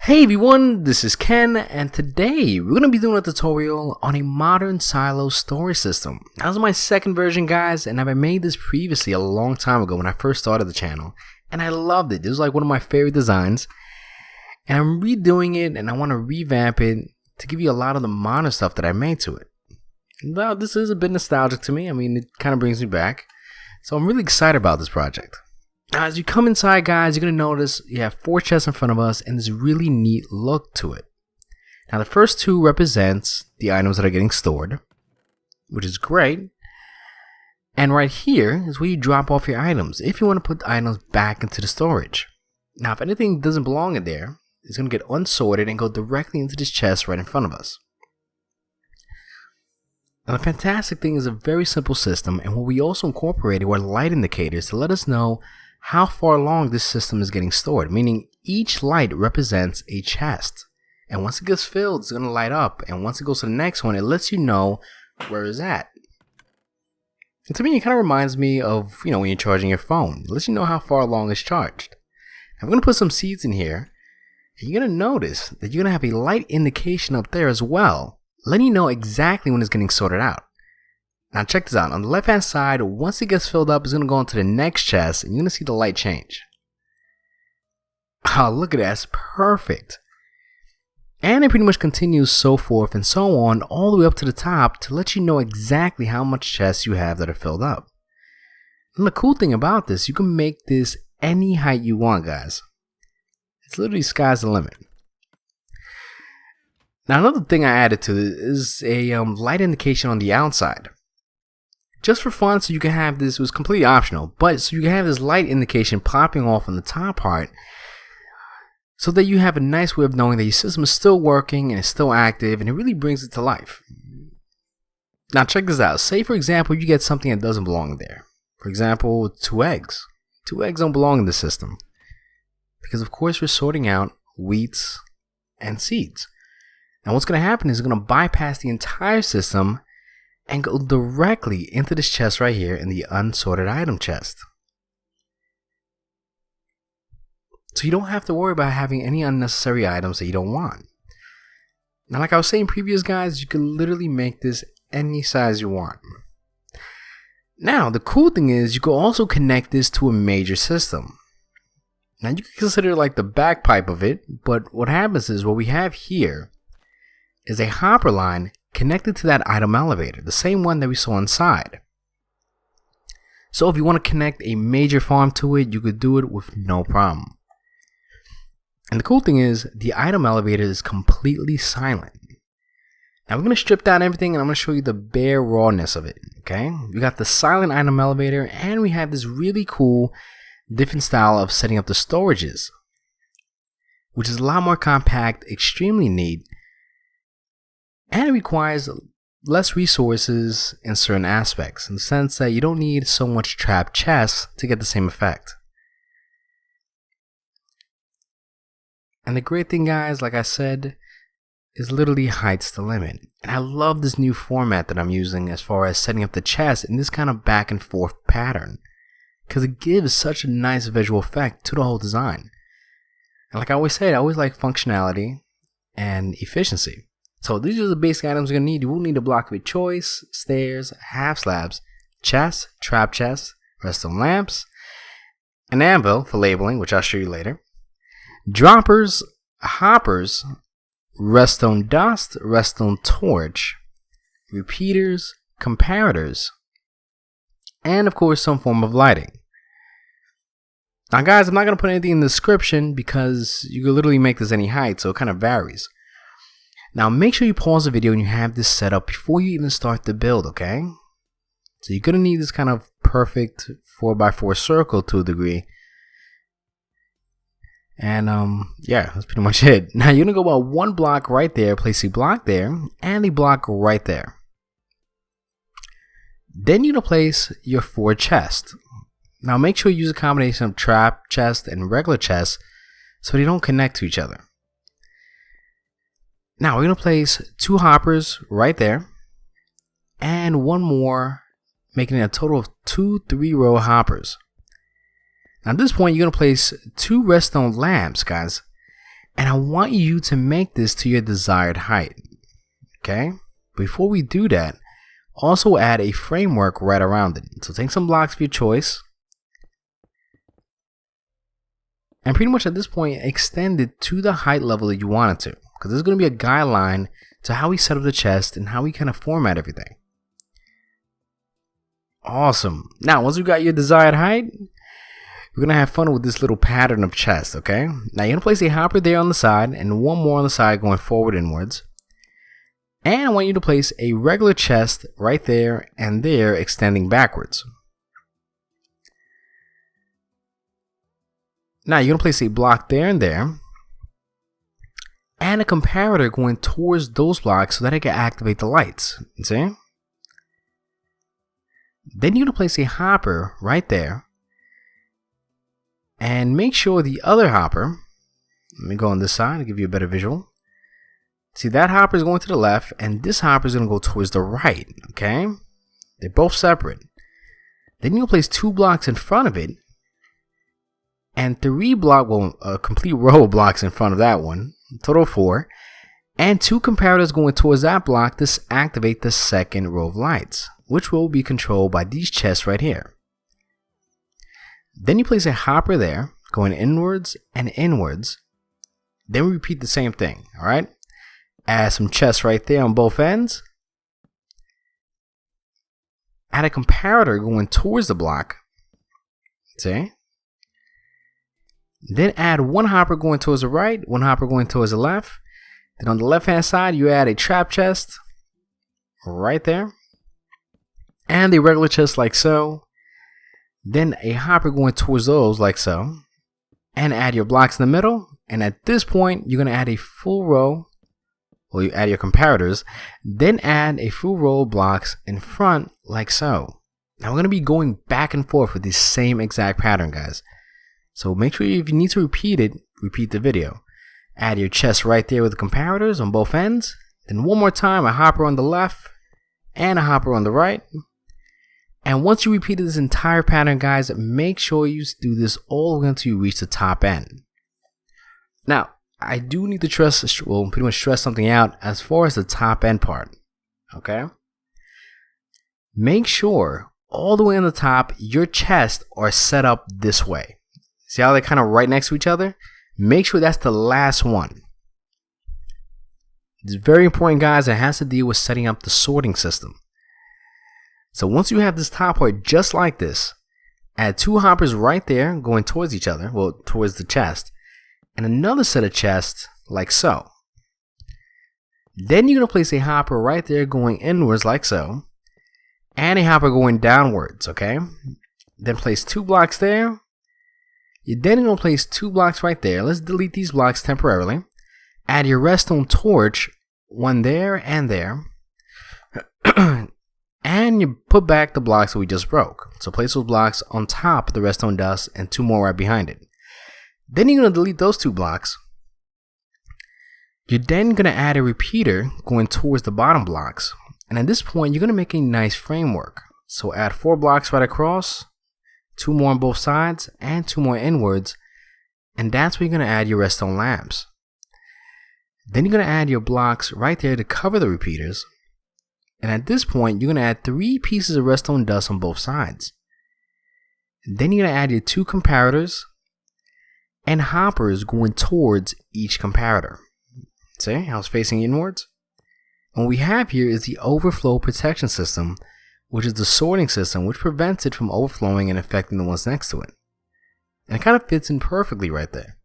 Hey everyone, this is Ken, and today we're going to be doing a tutorial on a modern silo storage system. That was my second version, guys, and I've made this previously a long time ago when I first started the channel, and I loved it. This was like one of my favorite designs, and I'm redoing it, and I want to revamp it to give you a lot of the modern stuff that I made to it. Well, this is a bit nostalgic to me. I mean, it kind of brings me back, so I'm really excited about this project. Now, as you come inside, guys, you're going to notice you have 4 chests in front of us and this really neat look to it. Now, the first 2 represents the items that are getting stored, which is great. And right here is where you drop off your items if you want to put the items back into the storage. Now, if anything doesn't belong in there, it's going to get unsorted and go directly into this chest right in front of us. Now, the fantastic thing is a very simple system, and what we also incorporated were light indicators to let us know how far along this system is getting stored, meaning each light represents a chest, and once it gets filled, it's going to light up, and once it goes to the next one, it lets you know where it's at. And to me, it kind of reminds me of, when you're charging your phone. It lets you know how far along it's charged. I'm going to put some seeds in here, and you're going to notice that you're going to have a light indication up there as well, letting you know exactly when it's getting sorted out. Now check this out. On the left hand side, once it gets filled up, it's going to go into the next chest, and you're going to see the light change. Oh, look at that. It's perfect. And it pretty much continues so forth and so on all the way up to the top to let you know exactly how much chests you have that are filled up. And the cool thing about this, you can make this any height you want, guys. It's literally sky's the limit. Now another thing I added to it is a light indication on the outside. Just for fun, so you can have this, it was completely optional, but so you can have this light indication popping off on the top part so that you have a nice way of knowing that your system is still working and it's still active, and it really brings it to life. Now check this out. Say for example you get something that doesn't belong there. For example, 2 eggs. 2 eggs don't belong in the system because of course we're sorting out wheats and seeds. Now what's going to happen is it's going to bypass the entire system and go directly into this chest right here in the unsorted item chest. So you don't have to worry about having any unnecessary items that you don't want. Now like I was saying previous, guys, you can literally make this any size you want. Now the cool thing is you can also connect this to a major system. Now you can consider like the back pipe of it, but what happens is what we have here is a hopper line connected to that item elevator, the same one that we saw inside. So if you want to connect a major farm to it, you could do it with no problem. And the cool thing is the item elevator is completely silent. Now we're going to strip down everything and I'm going to show you the bare rawness of it. Okay, we got the silent item elevator, and we have this really cool different style of setting up the storages, which is a lot more compact, extremely neat, and it requires less resources in certain aspects, in the sense that you don't need so much trapped chests to get the same effect. And the great thing, guys, like I said, is literally height's the limit. And I love this new format that I'm using as far as setting up the chest in this kind of back and forth pattern, because it gives such a nice visual effect to the whole design. And like I always say, I always like functionality and efficiency. So these are the basic items you're going to need. You will need a block of your choice, stairs, half slabs, chests, trap chests, redstone lamps, an anvil for labeling, which I'll show you later, droppers, hoppers, redstone dust, redstone torch, repeaters, comparators, and of course some form of lighting. Now guys, I'm not going to put anything in the description because you can literally make this any height, so it kind of varies. Now make sure you pause the video and you have this set up before you even start the build, okay? So you're going to need this kind of perfect 4x4 circle to a degree. And yeah, that's pretty much it. Now you're going to go about 1 block right there, place a block there, and a block right there. Then you're going to place your 4 chests. Now make sure you use a combination of trap chest and regular chests so they don't connect to each other. Now we're going to place 2 hoppers right there and 1 more, making it a total of 2 3-row hoppers. Now at this point you're going to place 2 redstone lamps, guys, And I want you to make this to your desired height. Okay? Before we do that, also add a framework right around it. So take some blocks of your choice. And pretty much at this point, extend it to the height level that you want it to. Because there's going to be a guideline to how we set up the chest and how we kind of format everything. Awesome. Now, once you got your desired height, we're going to have fun with this little pattern of chest, okay? Now, you're going to place a hopper there on the side and one more on the side going forward inwards. And I want you to place a regular chest right there and there extending backwards. Now, you're going to place a block there and there. And a comparator going towards those blocks so that it can activate the lights. See? Then you're going to place a hopper right there. And make sure the other hopper, let me go on this side to give you a better visual. See, that hopper is going to the left and this hopper is going to go towards the right. Okay? They're both separate. Then you'll place 2 blocks in front of it. And 3 block, well, a complete row of blocks in front of that one. Total 4. And 2 comparators going towards that block to activate the second row of lights, which will be controlled by these chests right here. Then you place a hopper there, going inwards and inwards. Then we repeat the same thing, alright? Add some chests right there on both ends. Add a comparator going towards the block. See? Then add 1 hopper going towards the right, 1 hopper going towards the left. Then on the left hand side, you add a trap chest right there. And a regular chest like so. Then a hopper going towards those like so. And add your blocks in the middle. And at this point, you're going to add a full row. Well, you add your comparators. Then add a full row of blocks in front like so. Now we're going to be going back and forth with this same exact pattern, guys. So make sure if you need to repeat it, repeat the video. Add your chest right there with the comparators on both ends. Then one more time, a hopper on the left and a hopper on the right. And once you repeated this entire pattern, guys, make sure you do this all the way until you reach the top end. Now, I do need to pretty much stress something out as far as the top end part. Okay? Make sure all the way on the top, your chests are set up this way. See how they're kind of right next to each other? Make sure that's the last one. It's very important, guys. It has to deal with setting up the sorting system. So once you have this top part just like this, add 2 hoppers right there going towards each other, well, towards the chest, and another set of chests like so. Then you're going to place a hopper right there going inwards like so, and a hopper going downwards, okay? Then place 2 blocks there. You're then going to place 2 blocks right there. Let's delete these blocks temporarily. Add your redstone torch, one there and there. And you put back the blocks that we just broke. So place those blocks on top of the redstone dust and 2 more right behind it. Then you're going to delete those 2 blocks. You're then going to add a repeater going towards the bottom blocks. And at this point, you're going to make a nice framework. So add 4 blocks right across, 2 more on both sides, and 2 more inwards. And that's where you're going to add your redstone lamps. Then you're going to add your blocks right there to cover the repeaters. And at this point, you're going to add 3 pieces of redstone dust on both sides. Then you're going to add your 2 comparators and hoppers going towards each comparator. See how it's facing inwards? And what we have here is the overflow protection system, which is the sorting system which prevents it from overflowing and affecting the ones next to it. And it kind of fits in perfectly right there.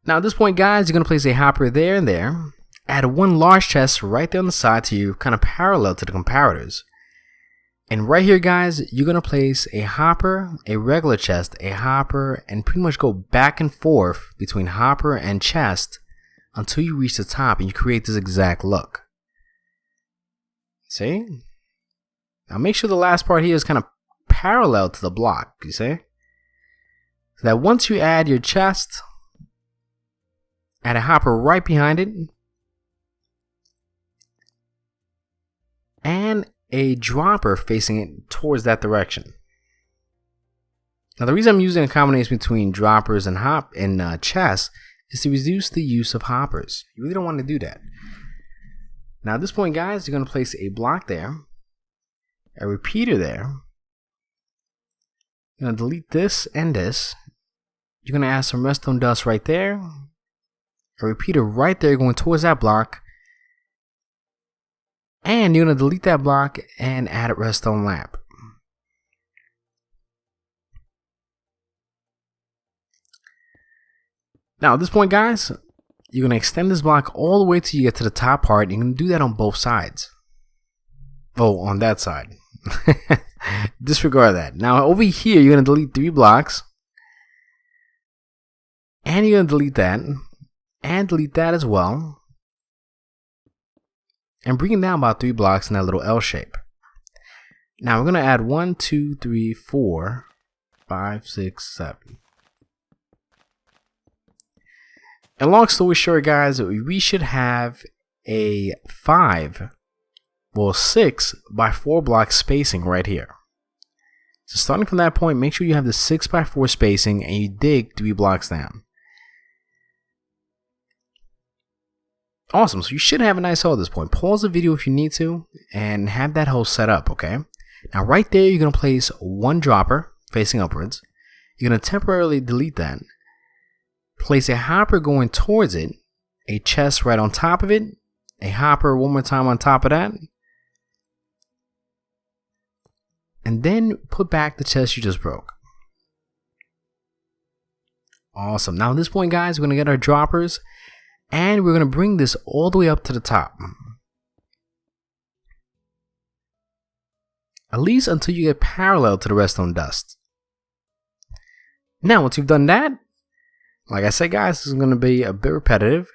Now at this point, guys, you're going to place a hopper there and there. Add 1 large chest right there on the side to you, kind of parallel to the comparators. And right here, guys, you're going to place a hopper, a regular chest, a hopper, and pretty much go back and forth between hopper and chest until you reach the top and you create this exact look. See? Now make sure the last part here is kind of parallel to the block, you see? So that once you add your chest, add a hopper right behind it, and a dropper facing it towards that direction. Now the reason I'm using a combination between droppers and chests is to reduce the use of hoppers. You really don't want to do that. Now at this point, guys, you're going to place a block there, a repeater there. You're going to delete this and this. You're going to add some redstone dust right there, a repeater right there going towards that block, and you're going to delete that block and add a redstone lamp. Now at this point, guys, you're going to extend this block all the way till you get to the top part. You're going to do that on both sides. Oh, on that side. Disregard that. Now over here, you're going to delete 3 blocks. And you're going to delete that. And delete that as well. And bring it down about 3 blocks in that little L shape. Now we're going to add 1, 2, 3, 4, 5, 6, 7. And long story short, guys, we should have a 6 by 4 block spacing right here. So starting from that point, make sure you have the 6 by 4 spacing and you dig 3 blocks down. Awesome, so you should have a nice hole at this point. Pause the video if you need to and have that hole set up, okay? Now right there, you're going to place 1 dropper facing upwards. You're going to temporarily delete that. Place a hopper going towards it, a chest right on top of it, a hopper one more time on top of that, and then put back the chest you just broke. Awesome. Now at this point, guys, we're going to get our droppers and we're going to bring this all the way up to the top. At least until you get parallel to the redstone dust. Now once you've done that, like I said, guys, this is going to be a bit repetitive.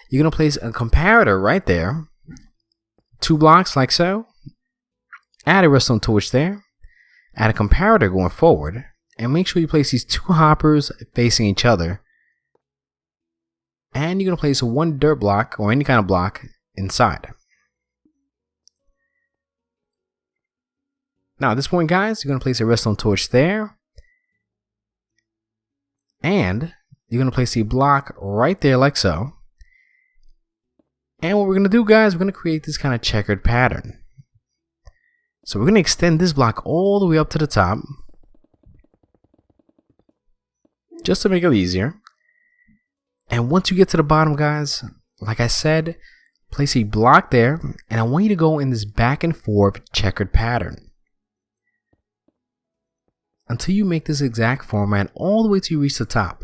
You're going to place a comparator right there. 2 blocks like so. Add a redstone torch there. Add a comparator going forward. And make sure you place these 2 hoppers facing each other. And you're going to place 1 dirt block or any kind of block inside. Now at this point, guys, you're going to place a redstone torch there. And you're going to place a block right there like so. And what we're going to do, guys, we're going to create this kind of checkered pattern. So we're going to extend this block all the way up to the top. Just to make it easier. And once you get to the bottom, guys, like I said, place a block there. And I want you to go in this back and forth checkered pattern. Until you make this exact format all the way till you reach the top.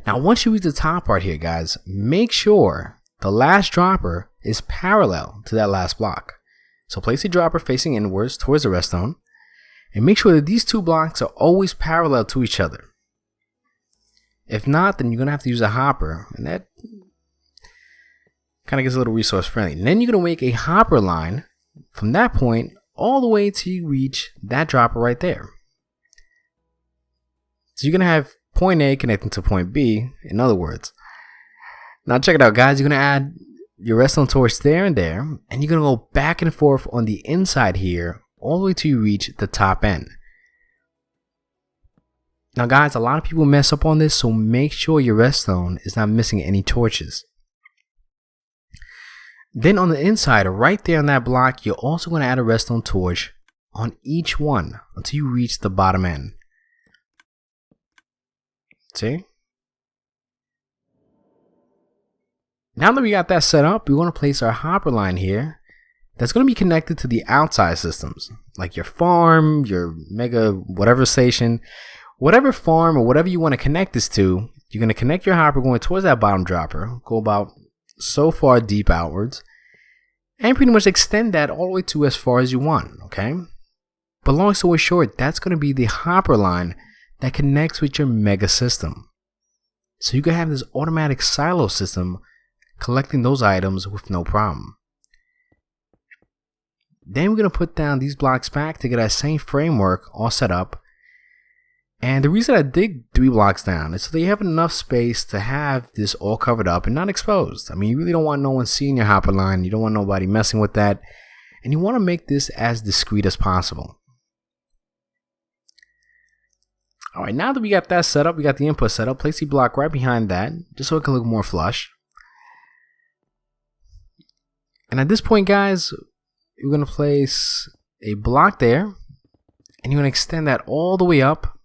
Now once you reach the top part here, guys, make sure the last dropper is parallel to that last block. So place a dropper facing inwards towards the redstone and make sure that these 2 blocks are always parallel to each other. If not, then you're going to have to use a hopper, and that kind of gets a little resource friendly. And then you're going to make a hopper line from that point all the way till you reach that dropper right there. So you're going to have point A connecting to point B, in other words. Now check it out, guys. You're going to add your redstone torch there and there, and you're going to go back and forth on the inside here all the way till you reach the top end. Now guys, a lot of people mess up on this, so make sure your redstone is not missing any torches. Then on the inside, right there on that block, you're also going to add a redstone torch on each one until you reach the bottom end. See? Now that we got that set up, we want to place our hopper line here. That's going to be connected to the outside systems, like your farm, your mega whatever station, whatever farm or whatever you want to connect this to. You're going to connect your hopper going towards that bottom dropper, go about so far deep outwards, and pretty much extend that all the way to as far as you want, okay? But long story short, that's going to be the hopper line that connects with your mega system. So you can have this automatic silo system collecting those items with no problem. Then we're going to put down these blocks back to get that same framework all set up. And the reason I dig 3 blocks down is so that you have enough space to have this all covered up and not exposed. I mean, you really don't want no one seeing your hopper line. You don't want nobody messing with that. And you want to make this as discreet as possible. Alright, now that we got that set up, we got the input set up, place the block right behind that, just so it can look more flush. And at this point, guys, you're going to place a block there, and you're going to extend that all the way up.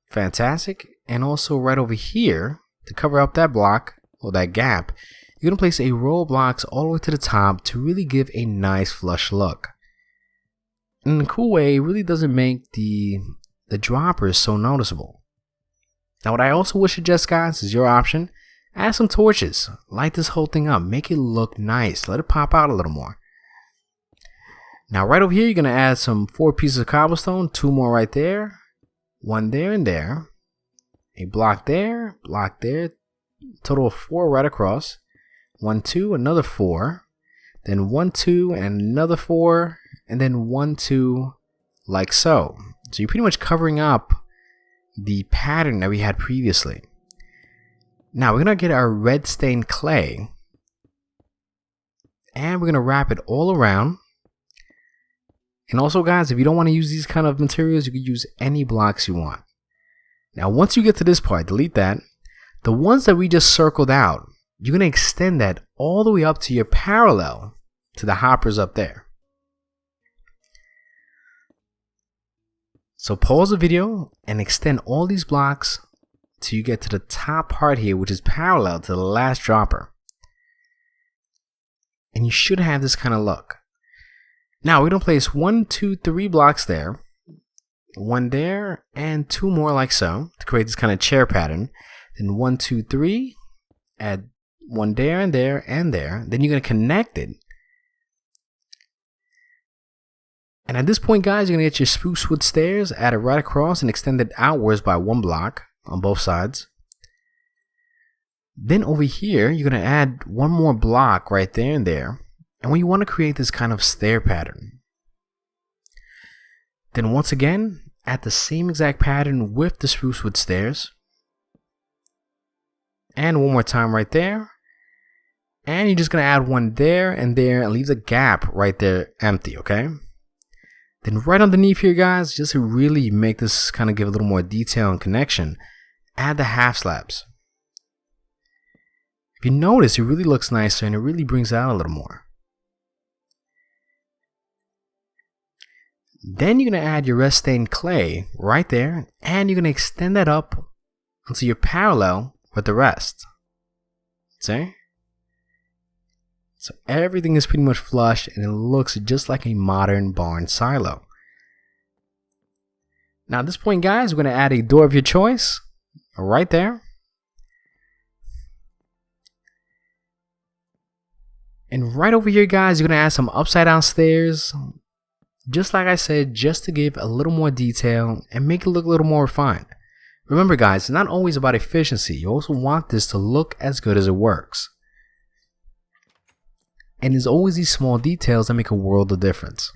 Fantastic. And also right over here, to cover up that block, or that gap, you're going to place a row of blocks all the way to the top to really give a nice flush look. In a cool way, it really doesn't make the droppers so noticeable. Now what I also would suggest, guys, is your option. Add some torches. Light this whole thing up. Make it look nice. Let it pop out a little more. Now right over here, you're going to add some 4 pieces of cobblestone. 2 more right there. 1 there and there. A block there. Block there. Total of 4 right across. 1, 2, another 4. Then 1, 2, and another 4. And then 1, 2, like so. So you're pretty much covering up the pattern that we had previously. Now we're going to get our red stained clay, and we're going to wrap it all around. And also, guys, if you don't want to use these kind of materials, you can use any blocks you want. Now once you get to this part, delete that. The ones that we just circled out, you're going to extend that all the way up to your parallel to the hoppers up there. So pause the video and extend all these blocks till you get to the top part here, which is parallel to the last dropper. And you should have this kind of look. Now we're going to place 1, 2, 3 blocks there, 1 there, and 2 more like so to create this kind of chair pattern. Then 1, 2, 3, add 1 there and there and there. Then you're going to connect it. And at this point, guys, you're going to get your spruce wood stairs, add it right across and extend it outwards by 1 block on both sides. Then over here, you're going to add 1 more block right there and there. And when you want to create this kind of stair pattern, then once again, add the same exact pattern with the spruce wood stairs. And 1 more time right there. And you're just going to add 1 there and leave the gap right there empty, okay? Then right underneath here, guys, just to really make this kind of give a little more detail and connection, add the half slabs. If you notice, it really looks nicer and it really brings it out a little more. Then you're going to add your red stained clay right there, and you're going to extend that up until you're parallel with the rest. See? So everything is pretty much flush and it looks just like a modern barn silo. Now at this point, guys, we're going to add a door of your choice right there. And right over here, guys, you're going to add some upside down stairs. Just like I said, just to give a little more detail and make it look a little more refined. Remember, guys, it's not always about efficiency. You also want this to look as good as it works. And there's always these small details that make a world of difference.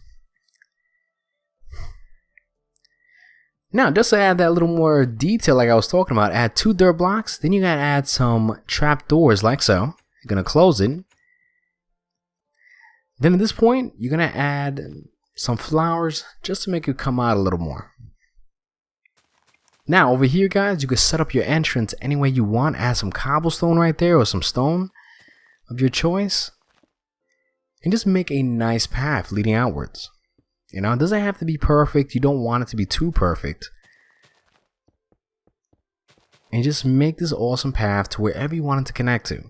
Now, just to add that little more detail like I was talking about, add 2 dirt blocks. Then you gotta add some trap doors like so. You're gonna close it. Then at this point, you're gonna add some flowers just to make it come out a little more. Now over here, guys, you can set up your entrance any way you want. Add some cobblestone right there or some stone of your choice. And just make a nice path leading outwards. You know, it doesn't have to be perfect. You don't want it to be too perfect. And just make this awesome path to wherever you want it to connect to.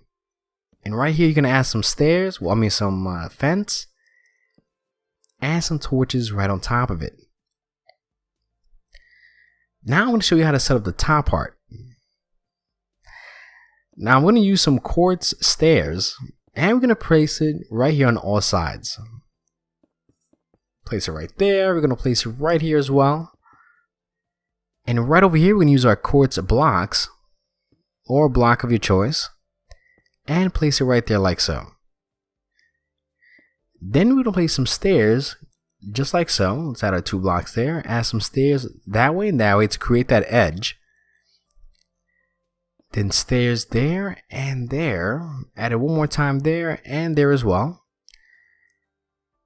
And right here, you're going to add some stairs. Well, I mean some fence. And some torches right on top of it. Now I'm going to show you how to set up the top part. Now I'm going to use some quartz stairs. And we're going to place it right here on all sides. Place it right there. We're going to place it right here as well. And right over here, we're going to use our quartz blocks. Or a block of your choice. And place it right there like so. Then we're going to place some stairs. Just like so. Let's add our 2 blocks there. Add some stairs that way and that way to create that edge. Then stairs there and there. Add it 1 more time there and there as well.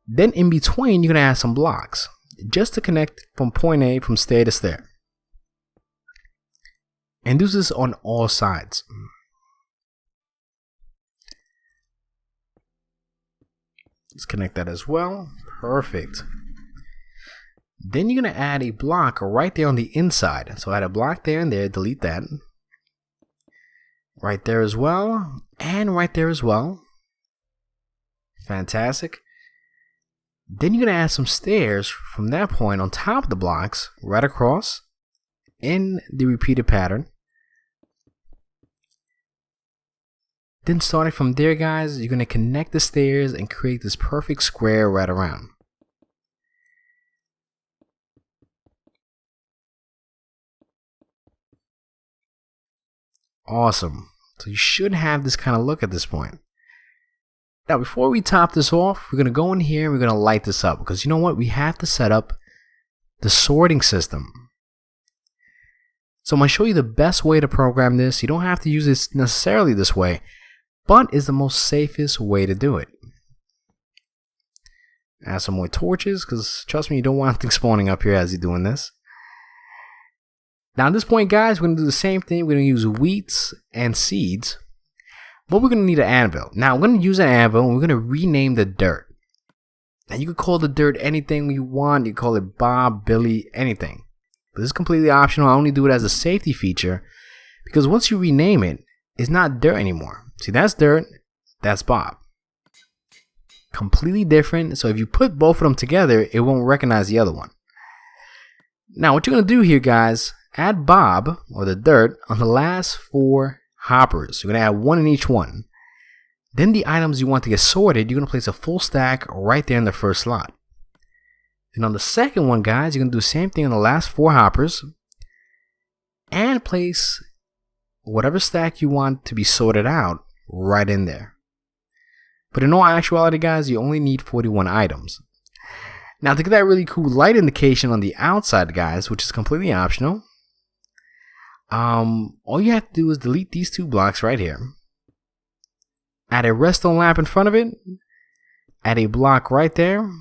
Then in between, you're going to add some blocks. just to connect from point A from stair to stair. And do this on all sides. Let's connect that as well. Perfect. Then you're going to add a block right there on the inside. So add a block there and there, delete that. Right there as well, and right there as well. Fantastic. Then you're going to add some stairs from that point on top of the blocks, right across, in the repeated pattern. Then starting from there, guys, you're going to connect the stairs and create this perfect square right around. Awesome. So you should have this kind of look at this point. Now, before we top this off, we're going to go in here and we're going to light this up, because you know what? We have to set up the sorting system. So I'm going to show you the best way to program this. You don't have to use this necessarily this way, but it's the most safest way to do it. Add some more torches, because trust me, you don't want things spawning up here as you're doing this. Now at this point, guys, we're going to do the same thing. We're going to use wheats and seeds, but we're going to need an anvil. Now we're going to use an anvil and we're going to rename the dirt. Now you could call the dirt anything you want. You can call it Bob, Billy, anything. But this is completely optional. I only do it as a safety feature, because once you rename it, it's not dirt anymore. See, that's dirt, that's Bob. Completely different. So if you put both of them together, it won't recognize the other one. Now what you're going to do here, guys, add Bob, or the dirt, on the last 4 hoppers. You're going to add 1 in each one. Then the items you want to get sorted, you're going to place a full stack right there in the first slot. Then on the second one, guys, you're going to do the same thing on the last 4 hoppers. And place whatever stack you want to be sorted out right in there. But in all actuality, guys, you only need 41 items. Now to get that really cool light indication on the outside, guys, which is completely optional, all you have to do is delete these 2 blocks right here. Add a redstone lamp in front of it. Add a block right there.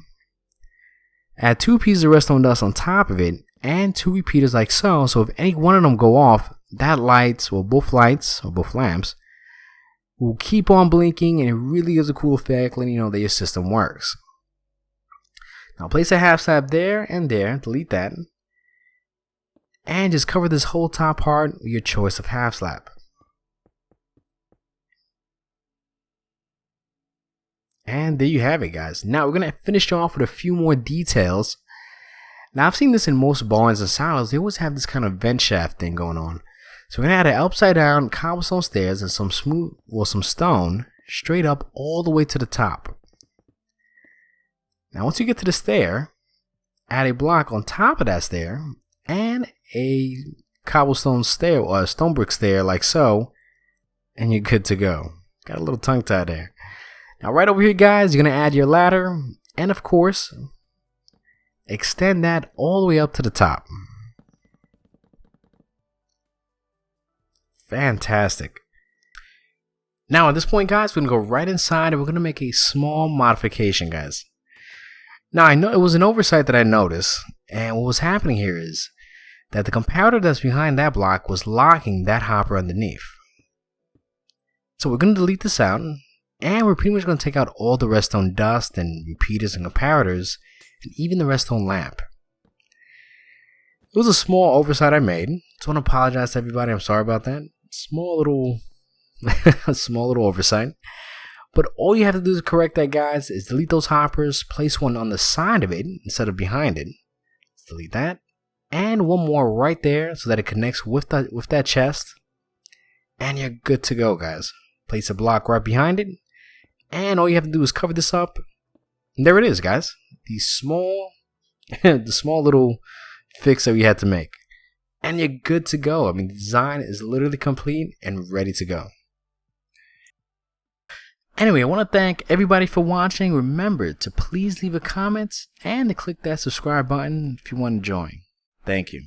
Add 2 pieces of redstone dust on top of it, and 2 repeaters like so. So if any one of them go off, that lights, or both lights, or both lamps, will keep on blinking, and it really gives a cool effect, letting you know that your system works. Now place a half slab there and there, delete that, and just cover this whole top part with your choice of half slab. And there you have it, guys. Now we're going to finish off with a few more details. Now I've seen this in most barns and silos. They always have this kind of vent shaft thing going on. So we're going to add an upside down cobblestone stairs and some smooth, or some stone, straight up all the way to the top. Now once you get to the stair, add a block on top of that stair and a cobblestone stair, or a stone brick stair like so, and you're good to go. Got a little tongue tie there. Now right over here, guys, you're going to add your ladder, and of course extend that all the way up to the top. Fantastic. Now at this point, guys, we're going to go right inside and we're going to make a small modification, guys. Now I know it was an oversight that I noticed, and what was happening here is that the comparator that's behind that block was locking that hopper underneath. So we're going to delete this out, and we're pretty much going to take out all the redstone dust and repeaters and comparators, and even the redstone lamp. It was a small oversight I made, so I want to apologize to everybody. I'm sorry about that. Small little oversight. But all you have to do to correct that, guys, is delete those hoppers, place one on the side of it instead of behind it. Let's delete that. And one more right there so that it connects with that chest. And you're good to go, guys. Place a block right behind it. And all you have to do is cover this up. And there it is, guys. The small little fix that we had to make. And you're good to go. I mean, the design is literally complete and ready to go. Anyway, I want to thank everybody for watching. Remember to please leave a comment and to click that subscribe button if you want to join. Thank you.